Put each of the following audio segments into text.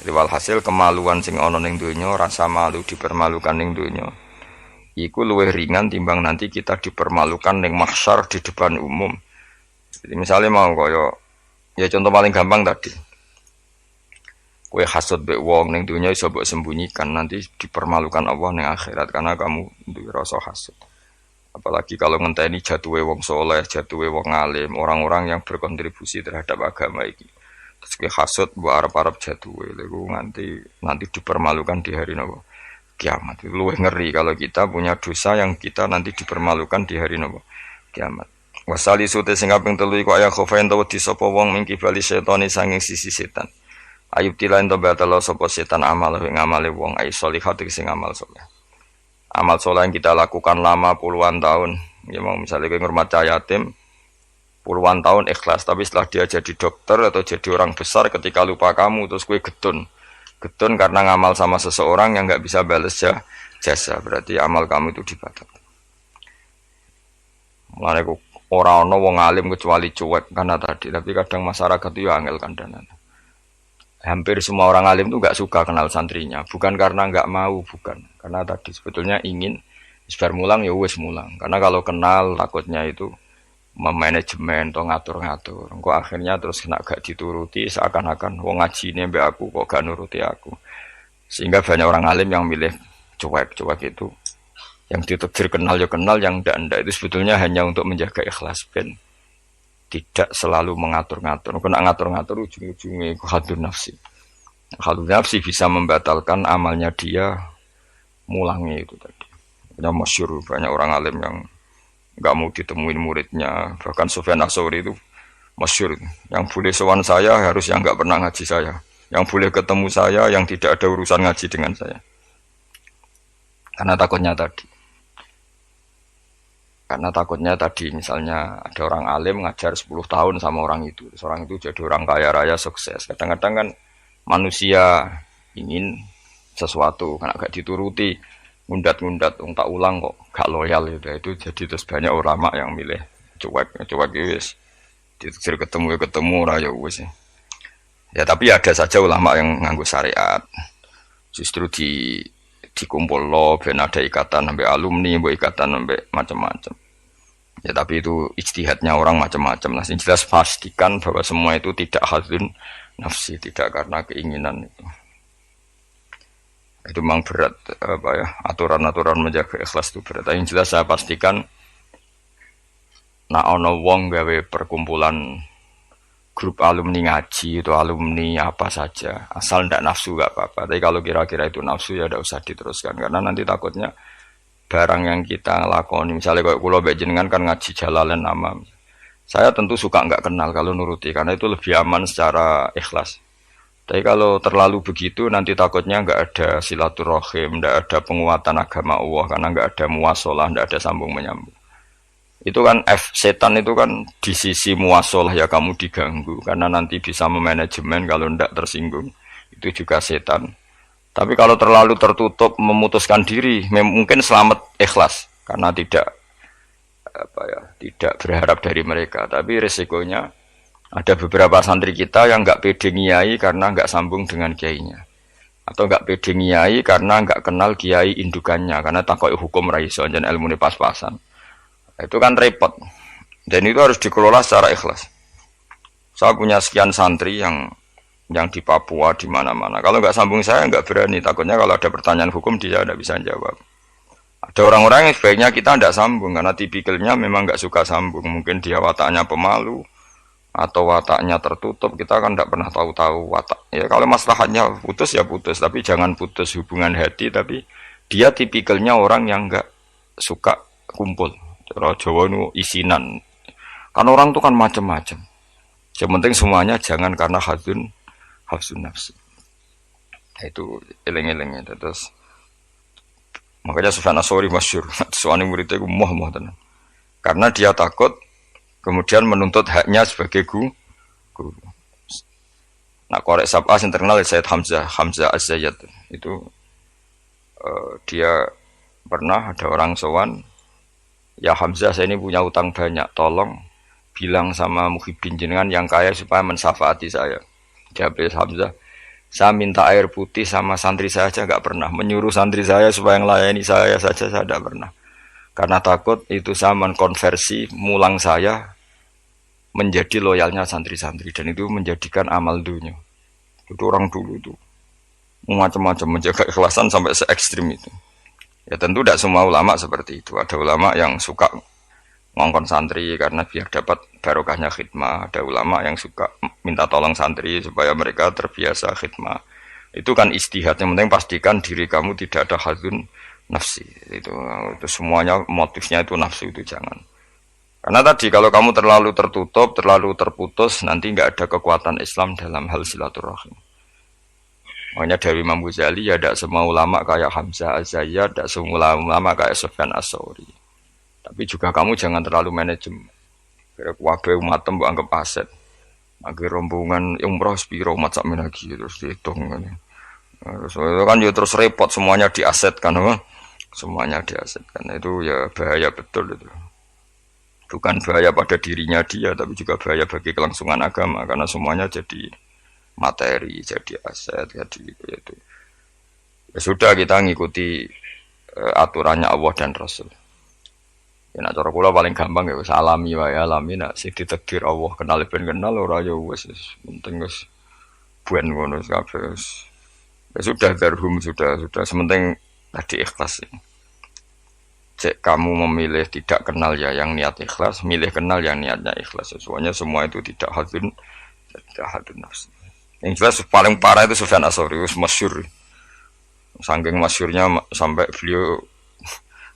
Jadi walhasil kemaluan sing ana ning donya, rasa malu dipermalukan ning donya, iku luwih ringan timbang nanti kita dipermalukan ning mahsyar di depan umum. Jadi misalnya mau kaya ya contoh paling gampang tadi. Kowe hasud mbek wong ning donya iso mbok sembunyikan, nanti dipermalukan Allah ning akhirat karena kamu duwe rasa hasud. Apalagi kalau ngenteni jatuhe wong soleh, jatuhe wong alim, orang-orang yang berkontribusi terhadap agama iki. Terus kowe hasud mbok arep-arep jatuhe, lha nanti dipermalukan di hari nopo? Kiamat. Itu luwih ngeri kalau kita punya dosa yang kita nanti dipermalukan di hari nopo? Kiamat. Wasali sute sing kaping 3 iku aya khofain tawa disapa wong mingki bali setane sanging sisi setan. Ayub tilain to batalo sapa setan amal ing amale wong ai sholihat sing amal saleh. Amal saleh yang kita lakukan lama puluhan tahun. Ya mau misalnya kowe ngurmat yatim puluhan tahun ikhlas, tapi setelah dia jadi dokter atau jadi orang besar ketika lupa kamu terus kowe getun. Getun karena ngamal sama seseorang yang enggak bisa balas jasa, berarti amal kamu itu dibatalkan. Mulane ora ana wong alim kecuali cuek karena tadi, tapi kadang masyarakat itu ya angel kandhanan. Hampir semua orang alim itu enggak suka kenal santrinya, bukan karena enggak mau, bukan. Karena tadi sebetulnya ingin sebar mulang ya wis mulang. Karena kalau kenal takutnya itu memanajemen atau ngatur-ngatur. Engko akhirnya terus kena gak dituruti seakan-akan wong ngajine mbek aku kok gak nuruti aku. Sehingga banyak orang alim yang milih cuek-cuek itu. Yang ditakdir kenal ya kenal, yang ndak itu sebetulnya hanya untuk menjaga ikhlas ben tidak selalu mengatur-ngatur. Kena ngatur-ngatur ujung-ujungnya khadun nafsi. Khadun nafsi bisa membatalkan amalnya dia mulangnya itu tadi. Yang masyhur banyak orang alim yang nggak mau ditemuin muridnya, bahkan Sufyan Ats-Tsauri itu masyhur. Yang boleh sowan saya harus yang nggak pernah ngaji saya. Yang boleh ketemu saya yang tidak ada urusan ngaji dengan saya. Karena takutnya tadi misalnya ada orang alim ngajar 10 tahun sama orang itu. Orang itu jadi orang kaya raya sukses. Kadang-kadang kan manusia ingin sesuatu karena gak dituruti, ngundat-ngundat tak ulang kok gak loyal itu jadi terus banyak ulama yang milih cuek wis. Ditetir ketemu ora ya wis. Ya tapi ada saja ulama yang nganggo syariat. Justru dikumpul lo ben ada ikatan sampai alumni, mbok ikatan sampai macam-macam. Ya tapi itu ijtihadnya orang macam-macam. Nah, yang jelas pastikan bahwa semua itu tidak hadzun nafsi, tidak karena keinginan itu. Itu memang berat aturan-aturan menjaga ikhlas itu berat. Yang jelas saya pastikan ono wong gawe perkumpulan grup alumni ngaji atau alumni apa saja, asal ndak nafsu gak apa-apa. Tapi kalau kira-kira itu nafsu ya ndak usah diteruskan karena nanti takutnya barang yang kita lakoni, misalnya kayak kula mbek jenengan kan ngaji Jalalain Amam. Saya tentu suka enggak kenal kalau nuruti karena itu lebih aman secara ikhlas. Tapi kalau terlalu begitu nanti takutnya enggak ada silaturahim, enggak ada penguatan agama Allah karena enggak ada muwasalah, enggak ada sambung menyambung. Itu kan setan itu kan di sisi muwasalah ya kamu diganggu karena nanti bisa memanajemen kalau enggak tersinggung. Itu juga setan. Tapi kalau terlalu tertutup memutuskan diri, mungkin selamat ikhlas karena tidak berharap dari mereka. Tapi resikonya ada beberapa santri kita yang nggak pede ngiyai karena nggak sambung dengan kiainya, atau nggak pede ngiyai karena nggak kenal kiai indukannya, karena takut hukum raiso dan ilmu pas-pasan. Itu kan repot. Dan itu harus dikelola secara ikhlas. Saya punya sekian santri yang di Papua di mana-mana. Kalau nggak sambung saya nggak berani. Takutnya kalau ada pertanyaan hukum dia tidak bisa jawab. Ada orang-orang yang sebaiknya kita tidak sambung karena tipikalnya memang nggak suka sambung. Mungkin dia wataknya pemalu atau wataknya tertutup. Kita kan tidak pernah tahu-tahu watak. Ya kalau maslahatnya putus ya putus, tapi jangan putus hubungan hati. Tapi dia tipikalnya orang yang nggak suka kumpul. Cara Jawa nu isinan. Kan orang itu kan macam-macam. Yang penting semuanya jangan karena hafsun nafsi. Itu eleng-elengnya terus. Makanya Sufyan Ats-Tsauri masyhur, soalnya muridnya itu moh tenan. Karena dia takut kemudian menuntut haknya sebagai guru. Nah, korek sab'ah yang terkenal Sayyid Hamzah Az-Zayyad itu dia pernah ada orang sowan, ya Hamzah saya ini punya utang banyak, tolong bilang sama Muhyiddin jenengan yang kaya supaya mensyafaati saya. Jawab Hamzah, Saya minta air putih sama santri saya aja nggak pernah. Menyuruh santri saya supaya melayani saya saja saya tidak pernah. Karena takut itu saya mengkonversi mulang saya menjadi loyalnya santri-santri dan itu menjadikan amal dunia. Itu orang dulu itu macam-macam menjaga ikhlasan sampai se ekstrim itu. Ya tentu tidak semua ulama seperti itu. Ada ulama yang suka ngongkon santri karena biar dapat barokahnya khidmah. Ada ulama yang suka minta tolong santri supaya mereka terbiasa khidmah. Itu kan istihad. Yang penting pastikan diri kamu tidak ada hadzun nafsi. Itu semuanya motifnya itu nafsu itu jangan. Karena tadi kalau kamu terlalu tertutup, terlalu terputus, nanti nggak ada kekuatan Islam dalam hal silaturahim. Makanya dari Imam Ghazali ya tidak semua ulama kayak Hamzah Az-Zayyad, tidak semua ulama kayak Sufyan As-Tsauri. Tapi juga kamu jangan terlalu manajemen. Kira wabe umatem mbok anggap aset. Akhir rombongan umroh spiro mat sak lagi terus dihitung kan. Terus itu kan ya terus repot semuanya diasetkan, semuanya diasetkan. Itu ya bahaya betul itu. Bukan bahaya pada dirinya dia, tapi juga bahaya bagi kelangsungan agama karena semuanya jadi materi, jadi aset, jadi itu. Ya sudah kita ngikuti aturannya Allah dan Rasul. Ya nak cara kula paling gampang ya wis alami wae alami nak sing ditakdir Allah kenal ben kenal ora ya wis penting wis buen ngono kabeh. Ya sudah darhum sudah sementing tadi ikhlas. Cek kamu memilih tidak kenal ya yang niat ikhlas, milih kenal yang niatnya ikhlas. Semuanya semua itu tidak hadun nafsi. Yang jelas paling parah itu Sufyan As-Tsauri, masyhur. Saking masyhurnya sampai beliau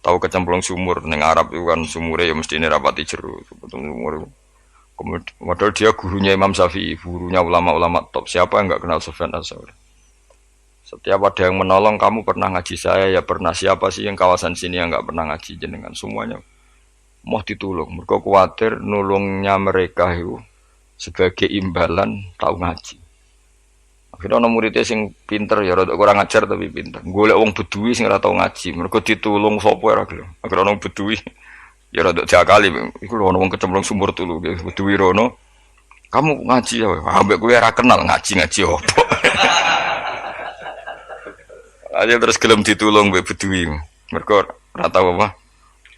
tahu kecemplung sumur ning Arab itu kan sumure ya mesti ini rapati jero sumur. Kemudian dia gurunya Imam Syafi'i, gurunya ulama-ulama top. Siapa yang enggak kenal Sufyan As-Tsauri? Setiap ada yang menolong, kamu pernah ngaji saya, ya pernah. Siapa sih yang kawasan sini yang enggak pernah ngaji jenengan? Semuanya mau ditulung. Mereka khawatir nulungnya mereka itu sebagai imbalan tahu ngaji. Akhirnya ana muridé sing pinter ya rada kurang ajar tapi pinter. Golek wong bedui sing ora tau ngaji, mergo ditulung sapa ora gelem. Akhirnya ana bedui ya rada diakali, iku lho ana wong kecemplung sumur tulu, bedui rono. Kamu ngaji ya, ambek kowe ora kenal ngaji opo. Aja terus gelem ditulung mbek bedui. Mergo ora tau apa.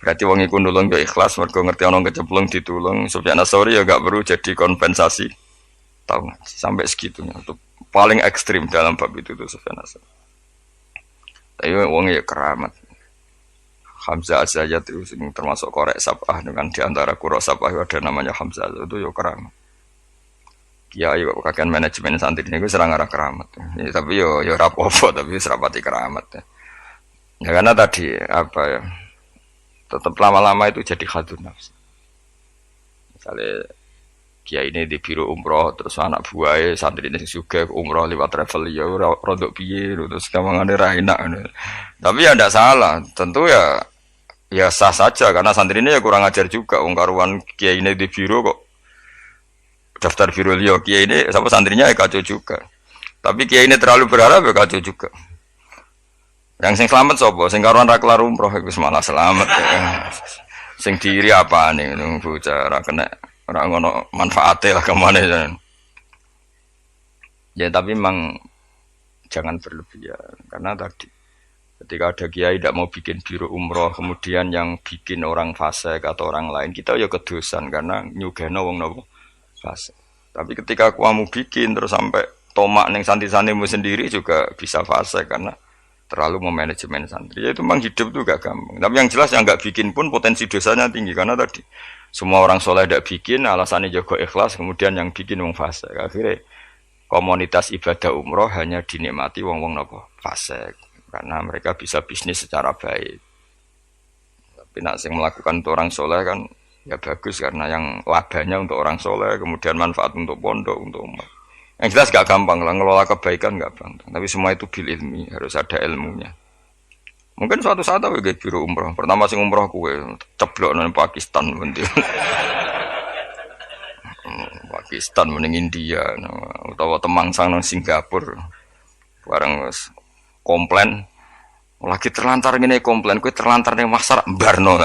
Berarti wong iku nulung yo ikhlas, mergo ngerti ana kecemplung ditulung. Sufyan As-Tsauri ya gak perlu jadi kompensasi. Tahu ngaji sampai segitunya untuk paling ekstrim dalam bab itu tuh Sufyan As-Tsauri. Tapi wong ya keramat. Hamzah Az-Zayyad itu termasuk korek sabah dengan di antara qura sabah ada namanya Hamzah itu ya keramat. Kiai kok kakean manajemen santri niku serang arah keramat. Ya, tapi yo ora apa-apa tapi serapati keramat. Ya karena tadi apa ya? Tetap lama-lama itu jadi hadun nafsi. Misalnya kiai ini di biro umroh terus anak buahnya santri ini juga umroh lewat travel ya rodok piye terus kamangane ra enak. Tapi ya ndak salah, tentu ya sah saja karena santri ini ya kurang ajar juga wong karuan kiai ini di biro kok daftar biro liya kiai ini sama santrinya ya kacau juga. Tapi kiai ini terlalu berharap ya kacau juga. Yang sing selamat sapa? Sing karuan ra kelar umroh iku malah selamat. Ya. Sing diri apa nih bocah ra kena ora ngono manfaate lah kemana ya. Ya tapi memang jangan berlebihan karena tadi ketika ada kiai tidak mau bikin biro umroh kemudian yang bikin orang fasik atau orang lain kita ya kedosan karena nyugeno wong nopo fasik. Tapi ketika kamu bikin terus sampai tomak neng santri-santrimu sendiri juga bisa fasik karena terlalu memanajemen santri. Ya itu memang hidup tuh gak gampang. Tapi yang jelas yang nggak bikin pun potensi dosanya tinggi karena tadi semua orang soleh tidak bikin alasannya jago ikhlas kemudian yang bikin wong fasik. Akhirnya komunitas ibadah umroh hanya dinikmati wong-wong nopo fasik karena mereka bisa bisnis secara baik. Tapi nak sing melakukan untuk orang soleh kan ya bagus karena yang labanya untuk orang soleh kemudian manfaat untuk pondok untuk umat. Yang jelas gak gampang lah ngelola kebaikan gak gampang. Tapi semua itu bil ilmi harus ada ilmunya. Mungkin suatu saat aku ke biro umroh. Pertama sing umroh kue ceblok nang Pakistan bentil. Pakistan mending India, utawa Temangsang nang Singapura. Barang komplain lagi terlantar gini komplain, kue terlantar ning masar barno.